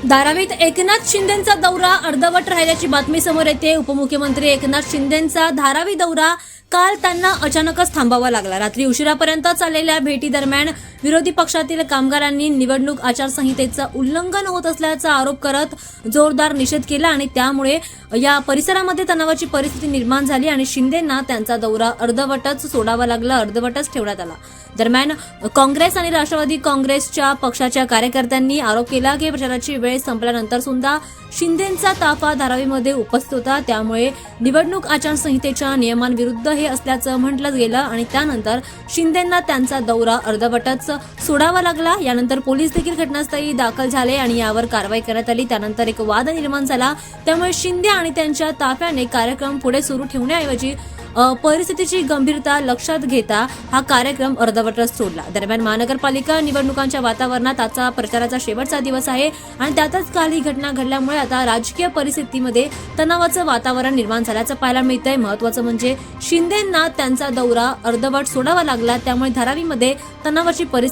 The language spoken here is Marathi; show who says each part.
Speaker 1: धारावीत एकनाथ शिंदेंचा दौरा अर्धवट राहिल्याची बातमी समोर येते। उपमुख्यमंत्री एकनाथ शिंदेंचा धारावी दौरा काल त्यांना अचानकच थांबावा लागला। रात्री उशिरापर्यंत चाललेल्या भेटीदरम्यान विरोधी पक्षातील कामगारांनी निवडणूक आचारसंहितेचं उल्लंघन होत असल्याचा आरोप करत जोरदार निषेध केला आणि त्यामुळे या परिसरामध्ये तणावाची परिस्थिती निर्माण झाली आणि शिंदेंना त्यांचा दौरा अर्धवटच सोडावा लागला, अर्धवटच ठेवण्यात आला। दरम्यान काँग्रेस आणि राष्ट्रवादी काँग्रेसच्या पक्षाच्या कार्यकर्त्यांनी आरोप केला की प्रचाराची वेळ संपल्यानंतर सुद्धा शिंदेंचा ताफा धारावीमध्ये उपस्थित होता, त्यामुळे निवडणूक आचारसंहितेच्या नियमांविरुद्ध हे असल्याचं म्हटलं गेलं आणि त्यानंतर शिंदेंना त्यांचा दौरा अर्धवटच सोडावा लागला। यानंतर पोलीस देखील घटनास्थळी दाखल झाले आणि यावर कारवाई करण्यात आली। त्यानंतर एक वाद निर्माण झाला, त्यामुळे शिंदे आणि त्यांच्या ताफ्याने कार्यक्रम पुढे सुरू ठेवण्याऐवजी परिस्थितीची गंभीरता लक्षात घेता हा कार्यक्रम अर्धवटच सोडला। दरम्यान महानगरपालिका निवडणुकांच्या वातावरणात आजचा प्रचाराचा शेवटचा दिवस आहे आणि त्यातच काल ही घटना घडल्यामुळे आता राजकीय परिस्थितीमध्ये तणावाचं वातावरण निर्माण झाल्याचं पाहायला मिळतंय। महत्त्वाचं म्हणजे शिंदेंना त्यांचा दौरा अर्धवट सोडावा लागला, त्यामुळे धारावीमध्ये तणावाची परिस्थिती